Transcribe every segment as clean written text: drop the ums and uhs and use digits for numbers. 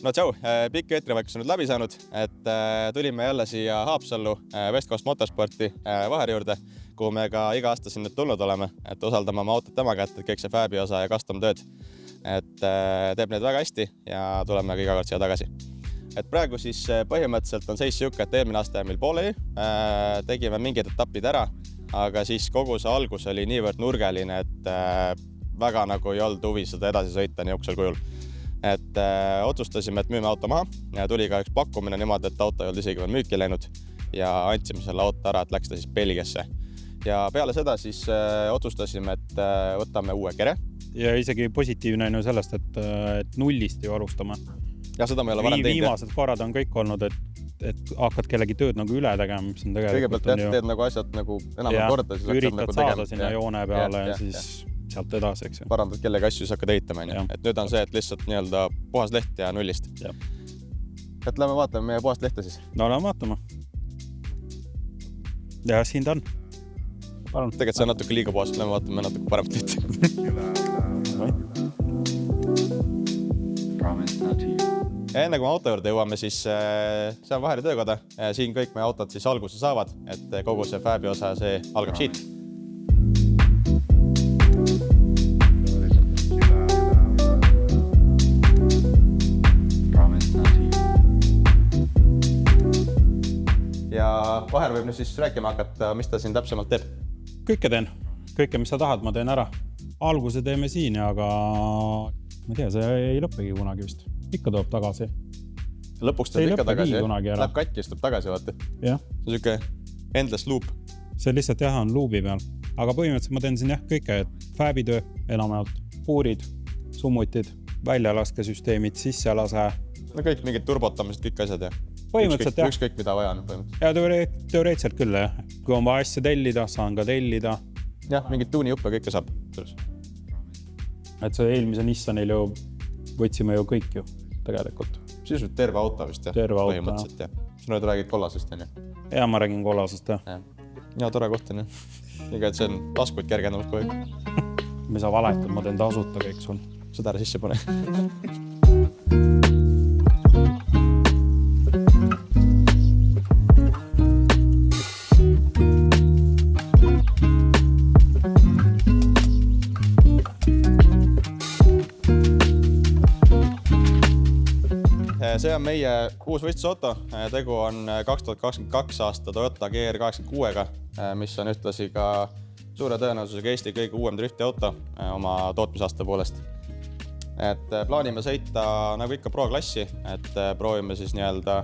No tšau, pikk eetrivaikus on nüüd läbi saanud, et tulime jälle siia Haapsallu West Coast Motorsporti Vaheri juurde, kuhu me ka iga aasta siin nüüd tulnud oleme, et osaldame oma autot tema kätte, et kõik see fäbi osa ja custom tööd. Et teeb need väga hästi ja tuleme ka iga kord siia tagasi. Et praegu siis põhimõtteliselt on seis siuke, et eelmine aasta meil pooleli, tegime mingid etapid ära, aga siis kogu see algus oli niivõrd nurgeline, et väga nagu ei olnud huvi seda edasi sõita niisugusel kujul. Et otsustasime, et müüme auto maha ja tuli ka üks pakkumine niimoodi, et auto ei olnud isegi veel müüki läinud ja andsime selle auto ära, et läks ta siis Belgiasse. Ja peale seda siis otsustasime, et võtame uue kere. Ja isegi positiivne on sellest, et nullist ju alustame. Ja seda me ei ole varem teinud. Viimased korrad on kõik olnud, et hakkad kellegi tööd nagu üle tegema, mis on tegelikult kõigepealt teed nagu asjad nagu enam korda. Siis üritad nagu saada sinna joone peale ja siis sealt edasi, eks ju. Parandad kellegi asju, siis hakkad eitama. Et nüüd on see, et lihtsalt nii-öelda puhas leht ja nullist. Ja. Et lähme vaatame meie puhast lehte siis. No lähme vaatama. Ja siin ta on. Palun. Tegelikult see on natuke liiga puhas, lähme vaatame natuke paremat lehte. Ja enne kui me auto juurde jõuame, siis see on Vaheri töökoda. Siin kõik meie autod siis alguse saavad, et kogu see fäbi osa see algab siit. Ja Vaher võib nüüd siis rääkima hakata, mis ta siin täpsemalt teeb. Kõike teen. Kõike, mis sa tahad, ma teen ära. Alguse teeme siin, aga ma tea, see ei lõppegi kunagi vist. Ikka toob tagasi. Lõpuks tuleb ikka tagasi. Läheb katki, siis tuleb tagasi, vaata. Ja. See on siuke endless loop. See lihtsalt jah on loopi peal. Aga põhimõtteliselt ma teen siin jah kõike, et fäbitöö enamalt, puurid, summutid, väljalaskesüsteemid, sisselase. No kõik mingid turbotamised, kõik asjad ja põhimõtteliselt jah. Ükskõik mida vaja on põhimõtteliselt. Ja teoreetselt küll jah. Kui on vaja asja tellida, saan ka tellida. Jah, mingid tuuniuppe kõike saab. Et see eelmise Nissanil ju võtsime ju kõik ju tegelikult. Siis on terve auto vist jah. Terve auto, põhimõtteliselt jah. Sa nüüd räägid kollasest, on ju? Ja ma räägin kollasest jah. Ja tore koht on jah. Iga, et see on taskuid kergendamas kogu aeg. Me saa valetad, ma teen tasuta kõik sul. Seda ära sisse pane. See on meie uus võistlusauto. Tegu on 2022 aasta Toyota GR86-ga, mis on ühtlasi ka suure tõenäosusega Eesti kõige uuem drifti auto oma tootmisaasta poolest. Et plaanime sõita nagu ikka pro-klassi, et proovime siis nii-öelda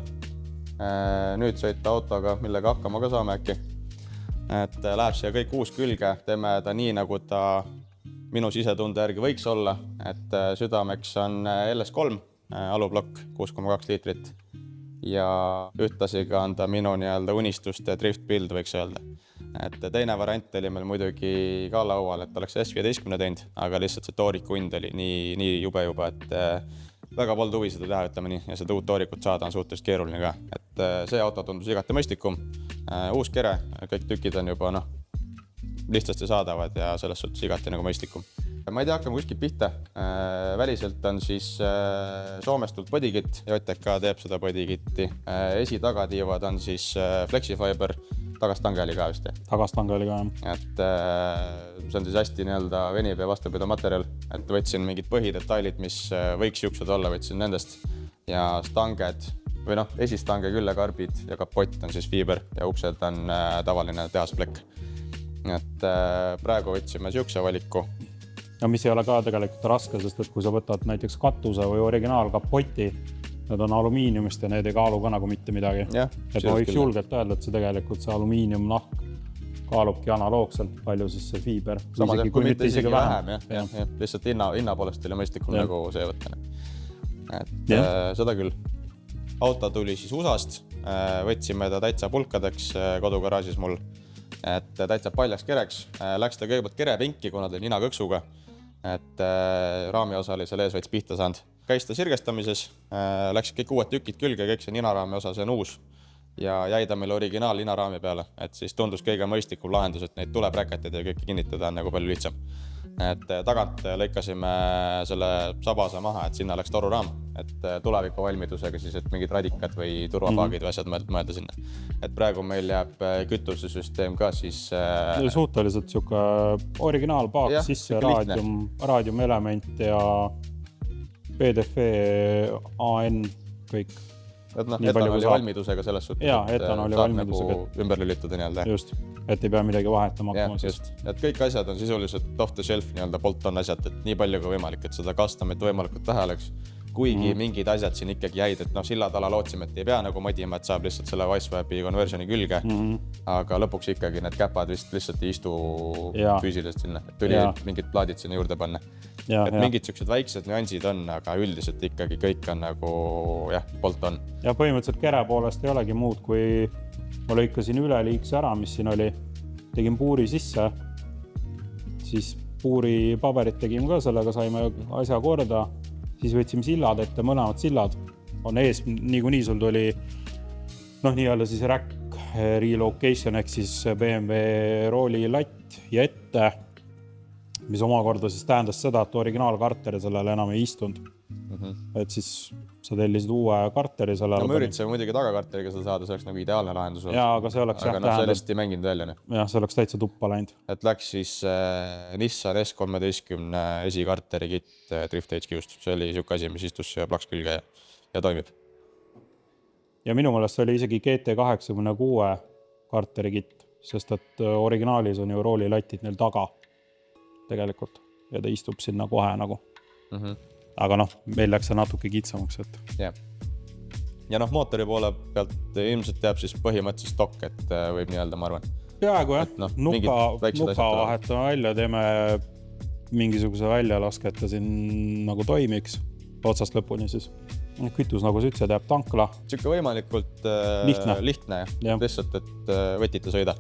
nüüd sõita autoga, millega hakkama ka saame äkki. Et läheb siia kõik uus külge, teeme ta nii, nagu ta minu sisetunde järgi võiks olla, et südameks on LS3 alublokk 6,2 liitrit ja ühtlasi ka on ta minu nii-öelda unistuste drift build võiks öelda. Et teine variant oli meil muidugi ka laual, et oleks S15 teinud, aga lihtsalt see tooriku hind oli nii juba, et väga polnud huvi seda teha, ütleme nii, ja seda uut toorikut saada on suhteliselt keeruline ka. Et see auto tundus igati mõistlikum, uus kere, kõik tükid on juba lihtsasti saadavad ja selles suhtes igati nagu mõistlikum. Ma ei tea, hakkame kuskilt pihta. Väliselt on siis Soomest tulnud bodykitt, JTK teeb seda bodykitti. Esitagatiivad on siis Flexifiber, tagastange oli ka vist. Tagastange oli ka. Et see on siis hästi nii-öelda venib ja vastupida materjal. Et võtsin mingid põhidetailid, mis võiks juksed olla, võtsin nendest. Ja stanged, või esistange küllekarbid ja kapott on siis fiiber ja uksed on tavaline tehasplekk. Et praegu võtsime siukse valiku. Ja mis ei ole ka tegelikult raske, sest et kui sa võtad näiteks katuse või originaalkapoti, need on alumiiniumist ja need ei kaalu ka nagu mitte midagi. Et ma võiks julgelt öelda, et see tegelikult see alumiiniumnahk kaalubki analoogselt palju siis see fiiber. Samas kui mitte isegi vähem, lihtsalt hinna poolest oli mõistlikum nagu see võtta. Et seda küll. Auto tuli siis USAst, võtsime ta täitsa pulkadeks kodugaraažis mul, et täitsa paljaks kereks. Läks ta kõigepealt kerepinki, kuna ta ninakõksuga, et raami osa oli seal ees veits pihta saanud. Käis ta sirgestamises, läksid kõik uued tükid külge, kõik see ninaraami osa, see on uus ja jäi ta meil originaal ninaraami peale, et siis tundus kõige mõistlikum lahendus, et neid tulebräketid ja kõike kinnitada on nagu palju lihtsam. Et tagant lõikasime selle sabase maha, et sinna läks toruraam et tuleviku valmidusega siis, et mingid radikad või turvapaagid või asjad mõelda sinna. Et praegu meil jääb kütusesüsteem ka siis... Suhteliselt siuke originaalpaak sisse, raadiumelement ja PDFE, AN, kõik. Et etanoli valmidusega selles suhtes, saab nagu ümber lülitada nii-öelda. Just, et ei pea midagi vahetama. Et kõik asjad on sisuliselt off the shelf nii-öelda bolt-on asjad, et nii palju kui võimalik, et seda customit võimalikult vähe oleks. Kuigi mingid asjad siin ikkagi jäid, et sillad ala lootsime, et ei pea nagu modima, et saab lihtsalt selle WiseWapi conversioni külge. Aga lõpuks ikkagi need käpad lihtsalt ei istu füüsiliselt sinna. Et tuli mingid plaadid sinna juurde panna. Et mingid siuksed väiksed nüansid on, aga üldiselt ikkagi kõik on nagu bolt on. Ja põhimõtteliselt kere poolest ei olegi muud, kui ma lõikasin üleliigse ära, mis siin oli. Tegin puuri sisse, siis puuri paberit tegime ka, sellega saime asja korda. Siis võtsime sillad ette, mõlemad sillad on ees, niikuinii sul tuli nii-öelda siis rack relocation ehk siis BMW rooli latt ja ette, mis omakorda siis tähendas seda, et originaalkarteri sellele enam ei istunud. Et siis sa tellisid uue karteri sellele. Me üritasime muidugi tagakarteriga seda saada, see oleks nagu ideaalne lahendus. Aga see oleks aga see lihtsalt ei mänginud välja. Jah, see oleks täitsa tuppa läinud. Et läks siis Nissan S13 esikarteri kitt Drift HQ-st. See oli siuke asi, mis istus plaks külge ja toimib. Ja minu mõelest see oli isegi GT86 karteri kitt, sest et originaalis on ju roolilatid neil taga tegelikult ja ta istub sinna kohe nagu. Aga meil läks see natuke kitsamaks. Ja mootori poole pealt ilmselt jääb siis põhimõtteliselt stokk, et võib nii öelda, ma arvan. Peaaegu nuka vahetame välja, teeme mingisuguse väljalaske, et ta siin nagu toimiks otsast lõpuni siis. Kütus, nagu sa ütlesid, jääb tankla. Siuke võimalikult lihtne lihtsalt, et võtita sõida.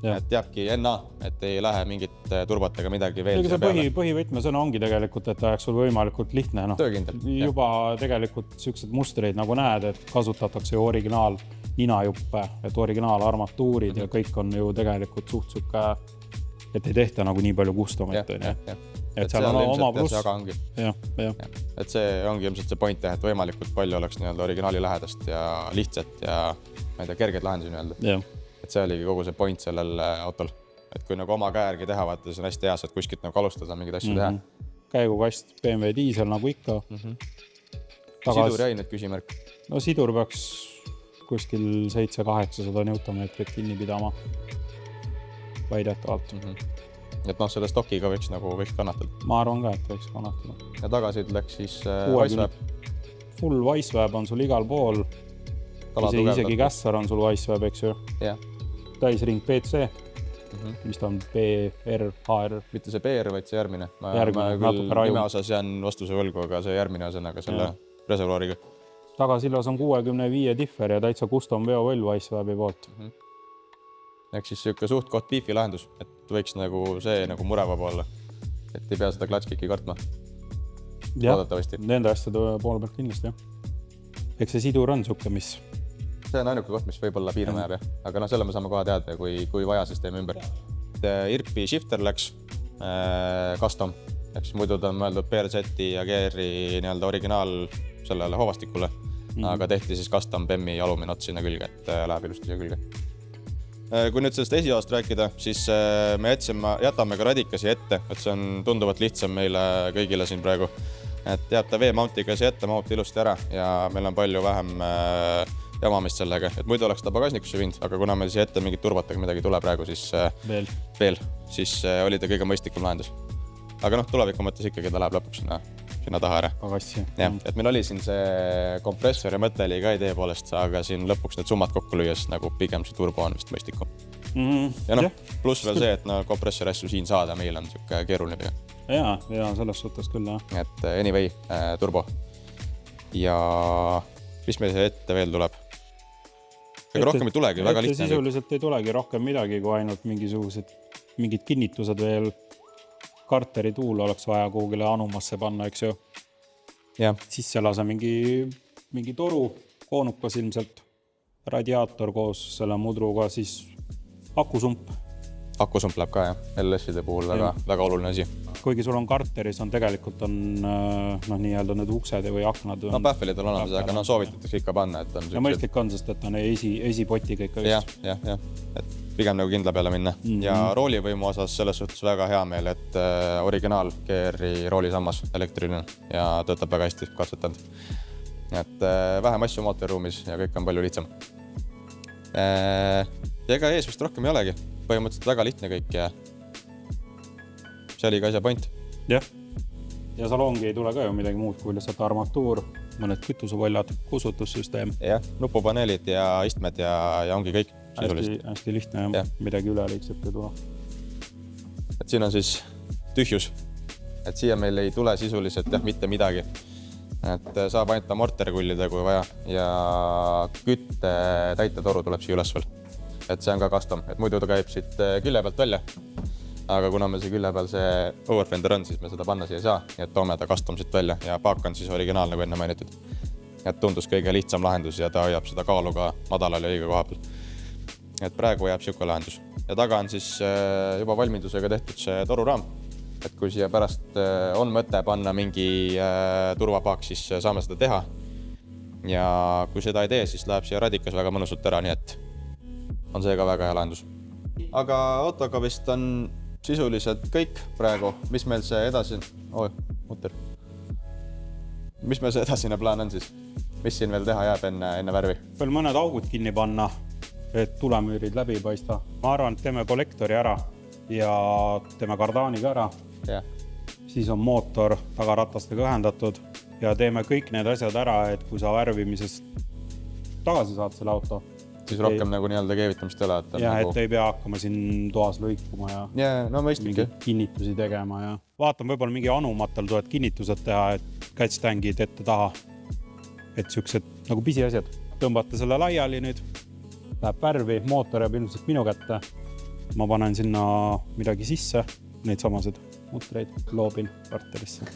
Et jääbki NA, et ei lähe mingit turbatega midagi veel siia peale. Põhivõtmesõna ongi tegelikult, et ta jääks sul võimalikult lihtne. Töökindel. Juba tegelikult siuksed mustreid nagu näed, et kasutatakse ju originaal ninajuppe, et originaal armatuurid ja kõik on ju tegelikult suht siuke, et ei tehta nagu nii palju customit. Et seal on oma pluss. Et see ongi ilmselt see point, et võimalikult palju oleks originaali lähedast ja lihtsat ja kerged lahendusi nii-öelda. Et see oligi kogu see point sellel autol. Et kui nagu oma käe järgi teha, vaata, see on hästi hea, saad kuskilt nagu alustada mingid asju teha. Käigukast BMW diisel nagu ikka. Sidur jäi nüüd küsimärk? Sidur peaks kuskil 700-800 newtonmeetrit kinni pidama väidetavalt. Et selle stokiga võiks kannatada. Ma arvan ka, et võiks kannatada. Ja tagasid läks siis WiseWap. Full WiseWap on sul igal pool. Isegi kässar on sul WiseWap, eks ju. Täisring PC, mis ta on PR, HR. Mitte see PR, vaid see järgmine. Ma küll nime osas jään vastuse võlgu, aga see järgmine osanaga selle reservooriga. Tagasillas on 65 differ ja täitsa custom veoväll WiseWapi poolt. Ehk siis siuke suht koht beefi lahendus, et võiks see murevaba olla, et ei pea seda klatskiki kartma. Loodatavasti. Nende asjade poole pealt kindlasti, Eks see sidur on siuke, mis... See on ainuke koht, mis võib-olla piirama jääb, aga selle me saame kohe teada, kui vaja, siis teeme ümber. IRP shifter läks custom, ehk siis muidu ta on mõeldud PRZ-i ja GR-i originaal sellele hoovastikule, aga tehti siis custom BEM-i aluminot sinna külge, et läheb ilusti siia külge. Kui nüüd sellest esiosast rääkida, siis me jätame ka radikasi ette, et see on tunduvalt lihtsam meile kõigile siin praegu. Et jääb ta V-mountiga see ette mahub ilusti ära ja meil on palju vähem jamamist sellega, et muidu oleks ta pagasnikusse vind, aga kuna meil siia ette mingit turvatega midagi tule praegu, siis veel, siis oli ta kõige mõistlikum lahendus. Aga tuleviku mõttes ikkagi ta läheb lõpuks sinna taha ära. Et meil oli siin see kompressor ja mõte oli ka idee poolest, aga siin lõpuks need summad kokku lüües nagu pigem see turbo on vist mõistlikum. Ja pluss veel see, et kompressori asju siin saada meil on siuke keeruline. Ja selles suhtes küll, Et anyway, turbo. Ja mis meil see ette veel tuleb? Ega rohkem ei tulegi, väga lihtne. Sisuliselt ei tulegi rohkem midagi, kui ainult mingid kinnitused veel. Karteri tuul oleks vaja kuhugile anumasse panna, eks ju. Siis seal lase mingi toru, koonukas ilmselt, radiaator koos selle mudruga, siis akusump. Akusump läheb ka, LS-ide puhul väga oluline asi. kuigi sul on karteris on tegelikult on nii-öelda need uksed või aknad. No pähvelid on olemas, aga soovitatakse ikka panna, et on ja mõistlik on, sest et on esipotiga ikka vist. Jah. Et pigem nagu kindla peale minna. Ja roolivõimu osas selles suhtes väga hea meel, et originaal GR-i roolisammas elektriline ja töötab väga hästi katsetanud. Et vähem asju mootoriruumis ja kõik on palju lihtsam. Ja ega ees vist rohkem ei olegi. Põhimõtteliselt väga lihtne kõik ja see oli ka asja point. Jah. Ja salongi ei tule ka ju midagi muud kui lihtsalt armatuur, mõned kütusepoljad, kustutussüsteem. Jah, nupupaneelid ja istmed ja ongi kõik. Hästi lihtne ja midagi üleliigset ei tule. Et siin on siis tühjus. Et siia meil ei tule sisuliselt mitte midagi. Et saab ainult amorterkullida, kui vaja. Ja kütte täitetoru tuleb siia üles veel. Et see on ka custom. Et muidu ta käib siit külje pealt välja. Aga kuna meil see külje peal see overfender on, siis me seda panna siia ei saa. Ja toome ta custom siit välja ja paak on siis originaal, nagu enne mainitud. Et tundus kõige lihtsam lahendus ja ta hoiab seda kaalu ka madalal ja õige koha peal. Et praegu jääb siuke lahendus. Ja taga on siis juba valmidusega tehtud see toruraam. Et kui siia pärast on mõte panna mingi turvapaak, siis saame seda teha. Ja kui seda ei tee, siis läheb siia radikas väga mõnusalt ära, nii et on see ka väga hea lahendus. Aga autoga vist on sisuliselt kõik praegu. Mis meil see Mis meil see edasine plaan on siis? Mis siin veel teha jääb enne värvi? Veel mõned augud kinni panna, et tulemüürid läbi ei paista. Ma arvan, et teeme kollektori ära ja teeme kardaaniga ära. Siis on mootor tagaratastega ühendatud ja teeme kõik need asjad ära, et kui sa värvimisest tagasi saad selle auto. Siis rohkem nagu nii-öelda keevitamist ei ole. Ja, et ei pea hakkama siin toas lõikuma ja no mõistlik. Kinnitusi tegema ja vaatan võib-olla mingi anumatel tuleb kinnitused teha, et kätstäängid ette taha. Et siuksed nagu pisiasjad. Tõmbate selle laiali nüüd, läheb värvi, mootor jääb ilmselt minu kätte. Ma panen sinna midagi sisse, neid samased mutreid loobin karterisse.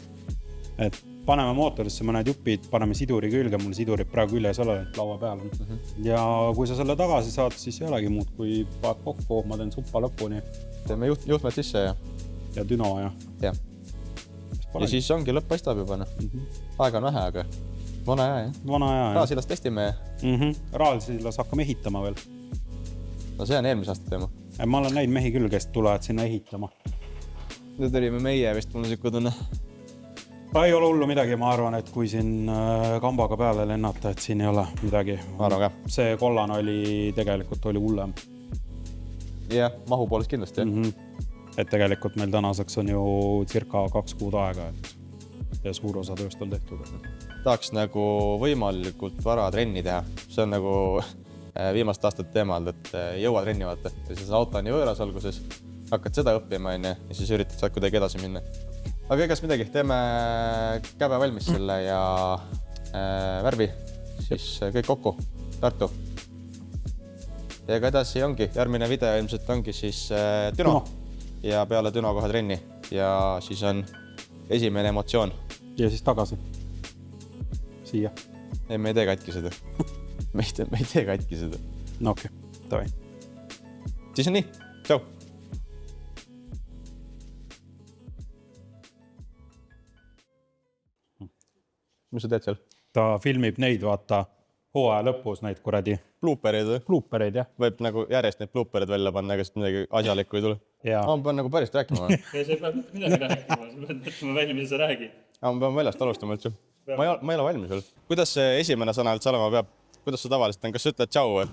Et paneme mootorisse mõned jupid, paneme siduri külge, mul sidurid praegu küljes ole, et laua peal on. Ja kui sa selle tagasi saad, siis ei olegi muud, kui paak kokku, ma teen suppa lõpuni. Teeme juhtmed sisse ja düno ja. Ja siis ongi lõpp paistab juba. Aega on vähe, aga vana aja. Vana aja. Raasilas testime. Raasilas hakkame ehitama veel. No see on eelmise aasta teema. Ma olen näinud mehi küll, kes tulevad sinna ehitama. Nüüd olime meie vist, mul on siuke tunne. Ei ole hullu midagi, ma arvan, et kui siin kambaga peale lennata, et siin ei ole midagi. See kollan oli tegelikult oli hullem. Jah, mahu poolest kindlasti. Et tegelikult meil tänaseks on ju circa 2 kuud aega, ja suur osa tööst on tehtud. Tahaks nagu võimalikult vara trenni teha. See on nagu viimast aastat teemald, et jõua trenni vaata. Ja siis auto on ju võõras alguses, hakkad seda õppima ja siis üritad saad kuidagi edasi minna. Aga egas midagi, teeme käbe valmis selle ja värvi, siis kõik kokku, Tartu. Ja ega edasi ongi, järgmine video ilmselt ongi siis düno ja peale düno kohe trenni ja siis on esimene emotsioon. Ja siis tagasi. Siia. Ei, me ei tee katki seda. Me ei tee katki seda. No okei, davai. Siis on nii, tšau. Mis sa teed seal? Ta filmib neid, vaata, hooaja lõpus neid kuradi. Blooperid või? Blooperid, jah. Võib nagu järjest neid blooperid välja panna, ega siis midagi asjalikku ei tule. Ma pean nagu päris rääkima. Ja sa ei pea mitte midagi rääkima, sa pead mõtlema välja, mida sa räägid. Ma pean väljast alustama üldse. Ma ei ole valmis veel. Kuidas see esimene sõna üldse olema peab? Kuidas sa tavaliselt on? Kas sa ütled tšau?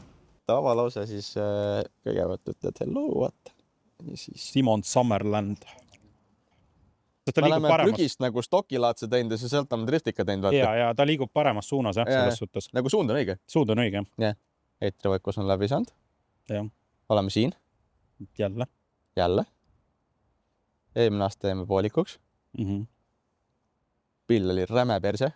Tavalause siis kõigepealt ütled hello, vaata. Simon Summerland. Me oleme prügist nagu stokilaadse teinud ja sealt on driftika teinud, vaata. Ja ta liigub paremas suunas, selles suhtes. Nagu suund on õige? Suund on õige, jah. Eetrivõikus on läbi saanud. Oleme siin. Jälle. Eelmine aasta jäime poolikuks. Pill oli räme perse.